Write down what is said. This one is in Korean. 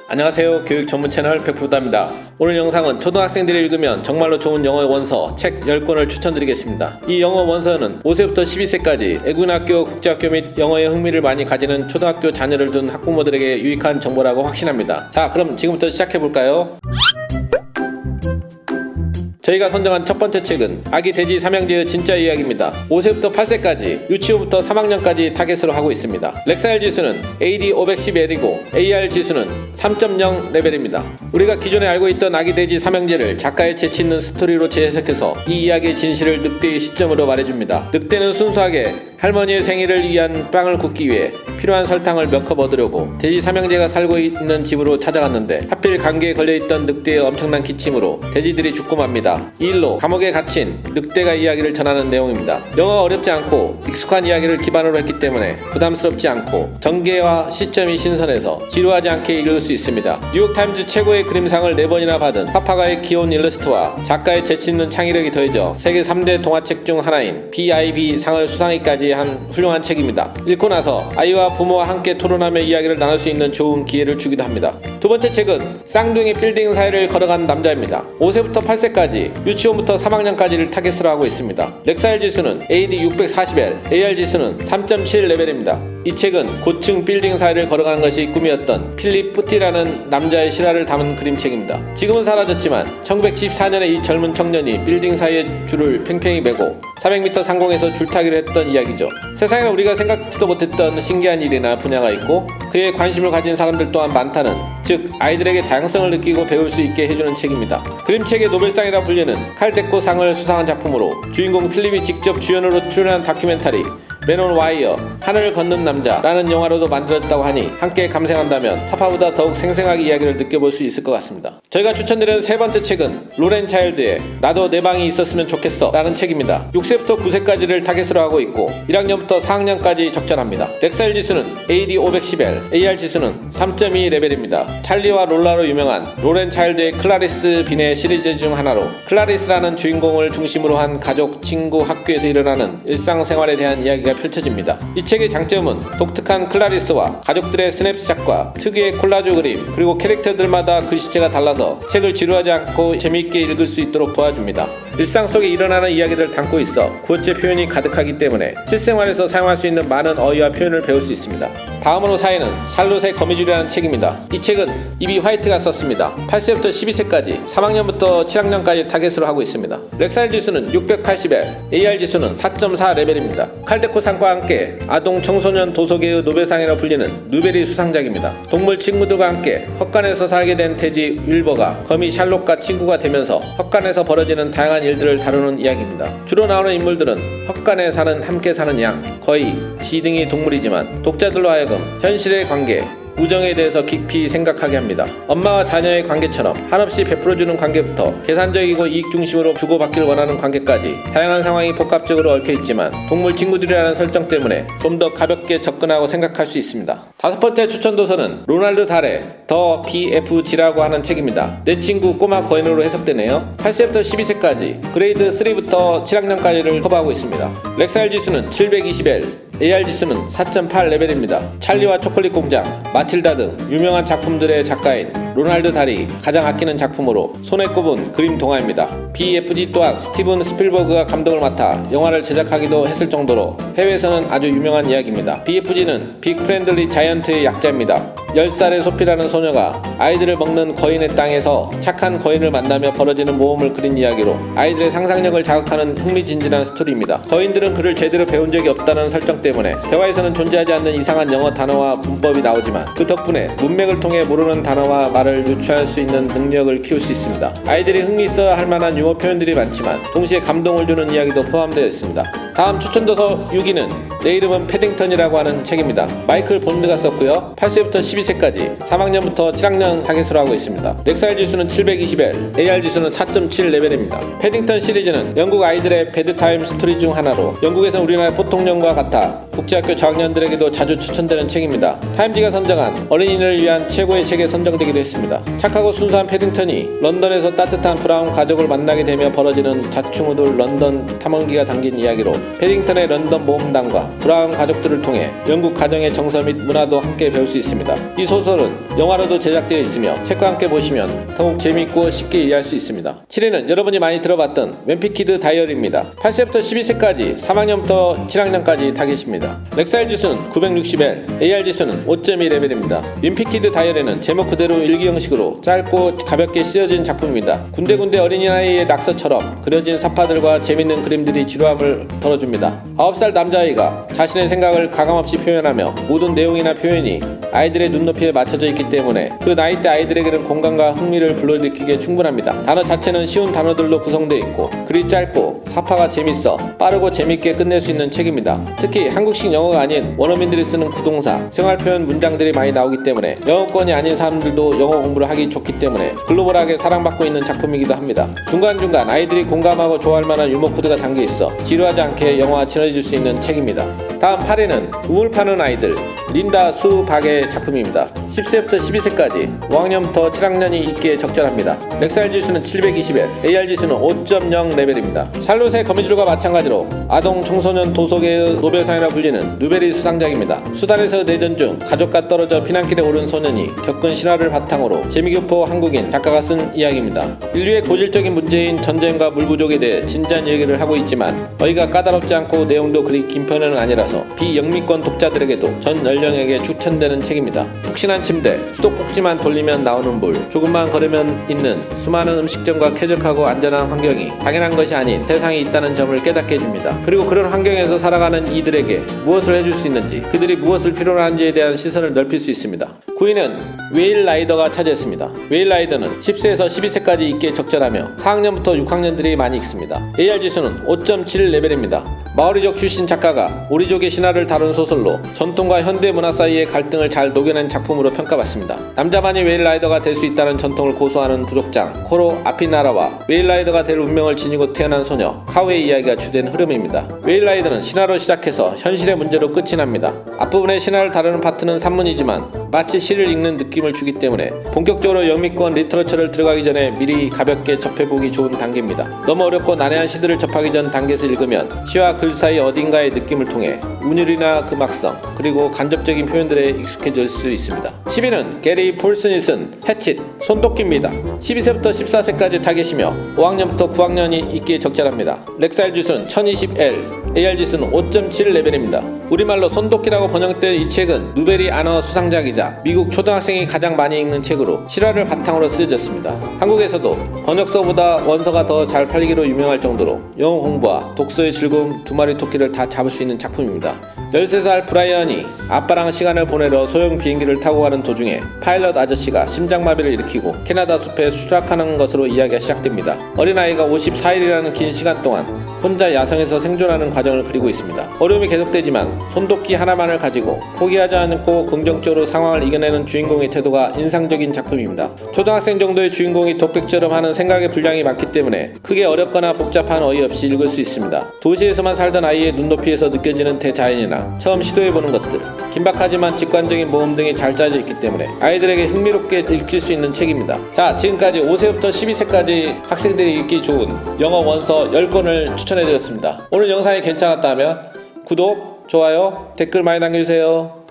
안녕하세요. 교육 전문 채널 백프로다입니다. 오늘 영상은 초등학생들이 읽으면 정말로 좋은 영어 원서 책 10권을 추천드리겠습니다. 이 영어 원서는 5세부터 12세까지 애국학교, 국제학교 및 영어에 흥미를 많이 가지는 초등학교 자녀를 둔 학부모들에게 유익한 정보라고 확신합니다. 자, 그럼 지금부터 시작해볼까요? 저희가 선정한 첫 번째 책은 아기 돼지 삼형제의 진짜 이야기입니다. 5세부터 8세까지, 유치원부터 3학년까지 타겟으로 하고 있습니다. 렉사일 지수는 AD 510L이고 AR 지수는 3.0 레벨입니다. 우리가 기존에 알고 있던 아기 돼지 삼형제를 작가의 재치 있는 스토리로 재해석해서 이 이야기의 진실을 늑대의 시점으로 말해줍니다. 늑대는 순수하게 할머니의 생일을 위한 빵을 굽기 위해 필요한 설탕을 몇 컵 얻으려고 돼지 삼형제가 살고 있는 집으로 찾아갔는데 하필 감기에 걸려있던 늑대의 엄청난 기침으로 돼지들이 죽고 맙니다. 이 일로 감옥에 갇힌 늑대가 이야기를 전하는 내용입니다. 영어가 어렵지 않고 익숙한 이야기를 기반으로 했기 때문에 부담스럽지 않고 전개와 시점이 신선해서 지루하지 않게 읽을 수 있습니다. 뉴욕타임즈 최고의 그림상을 4번이나 받은 파파가의 귀여운 일러스트와 작가의 재치있는 창의력이 더해져 세계 3대 동화책 중 하나인 BIB 상을 수상하기까지 한 훌륭한 책입니다. 읽고 나서 아이와 부모와 함께 토론하며 이야기를 나눌 수 있는 좋은 기회를 주기도 합니다. 두 번째 책은 쌍둥이 빌딩 사이를 걸어간 남자입니다. 5세부터 8세까지, 유치원부터 3학년까지를 타겟으로 하고 있습니다. 렉사일 지수는 AD 640L, AR 지수는 3.7 레벨입니다. 이 책은 고층 빌딩 사이를 걸어가는 것이 꿈이었던 필립 뿌티라는 남자의 실화를 담은 그림책입니다. 지금은 사라졌지만 1974년에 이 젊은 청년이 빌딩 사이의 줄을 팽팽히 매고 400m 상공에서 줄타기를 했던 이야기죠. 세상에 우리가 생각지도 못했던 신기한 일이나 분야가 있고 그에 관심을 가진 사람들 또한 많다는, 즉 아이들에게 다양성을 느끼고 배울 수 있게 해주는 책입니다. 그림책의 노벨상이라 불리는 칼데코 상을 수상한 작품으로 주인공 필립이 직접 주연으로 출연한 다큐멘터리 맨 온 와이어, 하늘을 걷는 남자라는 영화로도 만들었다고 하니 함께 감상한다면 타파보다 더욱 생생하게 이야기를 느껴볼 수 있을 것 같습니다. 저희가 추천드리는 세 번째 책은 로렌 차일드의 나도 내 방이 있었으면 좋겠어 라는 책입니다. 6세부터 9세까지를 타겟으로 하고 있고 1학년부터 4학년까지 적절합니다. 렉사일 지수는 AD 510L, AR 지수는 3.2 레벨입니다. 찰리와 롤라로 유명한 로렌 차일드의 클라리스 빈의 시리즈 중 하나로 클라리스라는 주인공을 중심으로 한 가족, 친구, 학교에서 일어나는 일상생활에 대한 이야기가 펼쳐집니다. 이 책의 장점은 독특한 클라리스와 가족들의 스냅샷과 특유의 콜라주 그림, 그리고 캐릭터들마다 글씨체가 달라서 책을 지루하지 않고 재미있게 읽을 수 있도록 도와줍니다. 일상 속에 일어나는 이야기를 담고 있어 구어체 표현이 가득하기 때문에 실생활에서 사용할 수 있는 많은 어휘와 표현을 배울 수 있습니다. 다음으로 사연은 샬롯의 거미줄이라는 책입니다. 이 책은 이비 화이트가 썼습니다. 8세부터 12세까지, 3학년부터 7학년까지 타겟으로 하고 있습니다. 렉사일 지수는 680L, AR 지수는 4.4 레벨입니다. 칼데코 상과 함께 아동 청소년 도서계의 노벨상이라 불리는 누베리 수상작입니다. 동물 친구들과 함께 헛간에서 살게 된 돼지 윌버가 거미 샬롯과 친구가 되면서 헛간에서 벌어지는 다양한 일들을 다루는 이야기입니다. 주로 나오는 인물들은 헛간에 사는 함께 사는 양, 거위, 쥐 등의 동물이지만 독자들로 하여금 현실의 관계, 우정에 대해서 깊이 생각하게 합니다. 엄마와 자녀의 관계처럼 한없이 베풀어주는 관계부터 계산적이고 이익 중심으로 주고받기를 원하는 관계까지 다양한 상황이 복합적으로 얽혀있지만 동물 친구들이라는 설정 때문에 좀 더 가볍게 접근하고 생각할 수 있습니다. 다섯 번째 추천 도서는 로날드 달의 더 BFG라고 하는 책입니다. 내 친구 꼬마 거인으로 해석되네요. 8세부터 12세까지, 그레이드 3부터 7학년까지를 커버하고 있습니다. 렉사일 지수는 720L, AR 지수는 4.8 레벨입니다. 찰리와 초콜릿 공장, 마틸다 등 유명한 작품들의 작가인 로날드 달이 가장 아끼는 작품으로 손에 꼽은 그림 동화입니다. BFG 또한 스티븐 스필버그가 감독을 맡아 영화를 제작하기도 했을 정도로 해외에서는 아주 유명한 이야기입니다. BFG는 빅 프렌들리 자이언트의 약자입니다. 10살의 소피라는 소녀가 아이들을 먹는 거인의 땅에서 착한 거인을 만나며 벌어지는 모험을 그린 이야기로 아이들의 상상력을 자극하는 흥미진진한 스토리입니다. 거인들은 그를 제대로 배운 적이 없다는 설정 때문에 대화에서는 존재하지 않는 이상한 영어 단어와 문법이 나오지만 그 덕분에 문맥을 통해 모르는 단어와 말을 유추할 수 있는 능력을 키울 수 있습니다. 아이들이 흥미있어 할 만한 유머 표현들이 많지만 동시에 감동을 주는 이야기도 포함되어 있습니다. 다음 추천도서 6위는 내 이름은 패딩턴이라고 하는 책입니다. 마이클 본드가 썼고요. 8세부터 12세까지, 3학년부터 7학년 타겟으로 하고 있습니다. 렉사일 지수는 720L, AR 지수는 4.7 레벨입니다. 패딩턴 시리즈는 영국 아이들의 베드타임 스토리 중 하나로 영국에선 우리나라의 포통령과 같아 국제학교 저학년들에게도 자주 추천되는 책입니다. 타임지가 선정한 어린이를 위한 최고의 책에 선정되기도 했습니다. 착하고 순수한 패딩턴이 런던에서 따뜻한 브라운 가족을 만나게 되며 벌어지는 자충우돌 런던 탐험기가 담긴 이야기로 패딩턴의 런던 모험담과 브라운 가족들을 통해 영국 가정의 정서 및 문화도 함께 배울 수 있습니다. 이 소설은 영화로도 제작되어 있으며 책과 함께 보시면 더욱 재미있고 쉽게 이해할 수 있습니다. 7위는 여러분이 많이 들어봤던 웬피키드 다이어리입니다. 8세부터 12세까지 3학년부터 7학년까지 다 계십니다. 렉사일 지수는 960L, AR 지수는 5.2 레벨입니다. 윈피키드 다이어리는 제목 그대로 일기 형식으로 짧고 가볍게 쓰여진 작품입니다. 군데군데 어린아이의 낙서처럼 그려진 사파들과 재밌는 그림들이 지루함을 덜어줍니다. 9살 남자아이가 자신의 생각을 가감없이 표현하며 모든 내용이나 표현이 아이들의 눈높이에 맞춰져 있기 때문에 그 나이대 아이들에게는 공감과 흥미를 불러일으키기에 충분합니다. 단어 자체는 쉬운 단어들로 구성되어 있고 글이 짧고 사파가 재밌어 빠르고 재밌게 끝낼 수 있는 책입니다. 특히 한국식 영어가 아닌 원어민들이 쓰는 구동사, 생활표현 문장들이 많이 나오기 때문에 영어권이 아닌 사람들도 영어 공부를 하기 좋기 때문에 글로벌하게 사랑받고 있는 작품이기도 합니다. 중간중간 아이들이 공감하고 좋아할 만한 유머 코드가 담겨있어 지루하지 않게 영어와 친해질 수 있는 책입니다. 다음 8위는 우물 파는 아이들 린다 수 박의 작품입니다. 10세부터 12세까지 5학년부터 7학년이 읽기에 적절합니다. 렉사일 지수는 720에 AR 지수는 5.0 레벨입니다. 샬롯의 거미줄과 마찬가지로 아동 청소년 도서계의 노벨상이라 불리는 누베리 수상작입니다. 수단에서 내전 중 가족과 떨어져 피난길에 오른 소년이 겪은 실화를 바탕으로 재미교포 한국인 작가가 쓴 이야기입니다. 인류의 고질적인 문제인 전쟁과 물 부족에 대해 진지한 얘기를 하고 있지만 어이가 까다롭지 않고 내용도 그리 긴 편은 아니라서 비영미권 독자들에게도 전 연령에게 추천되는 책입니다. 푹신한 침대, 수도꼭지만 돌리면 나오는 물, 조금만 걸으면 있는 수많은 음식점과 쾌적하고 안전한 환경이 당연한 것이 아닌 세상에 있다는 점을 깨닫게 해줍니다. 그리고 그런 환경에서 살아가는 이들에게 무엇을 해줄 수 있는지, 그들이 무엇을 필요로 하는지에 대한 시선을 넓힐 수 있습니다. 9위는 웨일 라이더가 차지했습니다. 웨일 라이더는 10세에서 12세까지 읽기에 적절하며 4학년부터 6학년들이 많이 읽습니다. AR 지수는 5.7 레벨입니다. 마오리족 출신 작가가 오리족의 신화를 다룬 소설로 전통과 현대 문화 사이의 갈등을 잘 녹여낸 작품으로 평가받습니다. 남자만이 웨일 라이더가 될 수 있다는 전통을 고수하는 부족장 코로 아피나라와 웨일 라이더가 될 운명을 지니고 태어난 소녀 카우의 이야기가 주된 흐름입니다. 웨일 라이더는 신화로 시작해서 현실의 문제로 끝이 납니다. 앞부분의 신화를 다루는 파트는 산문이지만 마치 시를 읽는 느낌을 주기 때문에 본격적으로 영미권 리터러처를 들어가기 전에 미리 가볍게 접해보기 좋은 단계입니다. 너무 어렵고 난해한 시들을 접하기 전 단계에서 읽으면 시와 글 사이 어딘가의 느낌을 통해 운율이나 금악성 그리고 간접적인 표현들에 익숙해질 수 있습니다. 10위는 게리 폴슨이 쓴 해칫 손도끼입니다. 12세부터 14세까지 다 계시며 5학년부터 9학년이 읽기에 적절합니다. 렉사일 지수는 1020L, AR 지수는 5.7 레벨입니다. 우리말로 손도끼라고 번역된 이 책은 누베리 아너 수상작이자 미국 초등학생이 가장 많이 읽는 책으로 실화를 바탕으로 쓰여졌습니다. 한국에서도 번역서보다 원서가 더 잘 팔리기로 유명할 정도로 영어 공부와 독서의 즐거움 두 마리 토끼를 다 잡을 수 있는 작품입니다. 13살 브라이언이 아빠랑 시간을 보내러 소형 비행기를 타고 가는 도중에 파일럿 아저씨가 심장마비를 일으키고 캐나다 숲에 추락하는 것으로 이야기가 시작됩니다. 어린아이가 54일이라는 긴 시간 동안 혼자 야생에서 생존하는 과정을 그리고 있습니다. 어려움이 계속되지만 손도끼 하나만을 가지고 포기하지 않고 긍정적으로 상황을 이겨내는 주인공의 태도가 인상적인 작품입니다. 초등학생 정도의 주인공이 독백처럼 하는 생각의 분량이 많기 때문에 크게 어렵거나 복잡한 어이 없이 읽을 수 있습니다. 도시에서만 살던 아이의 눈높이에서 느껴지는 대자연이나 처음 시도해보는 것들, 긴박하지만 직관적인 모험 등이 잘 짜져 있기 때문에 아이들에게 흥미롭게 읽힐 수 있는 책입니다. 자, 지금까지 5세부터 12세까지 학생들이 읽기 좋은 영어 원서 10권을 추천해드렸습니다. 오늘 영상이 괜찮았다면 구독, 좋아요, 댓글 많이 남겨주세요.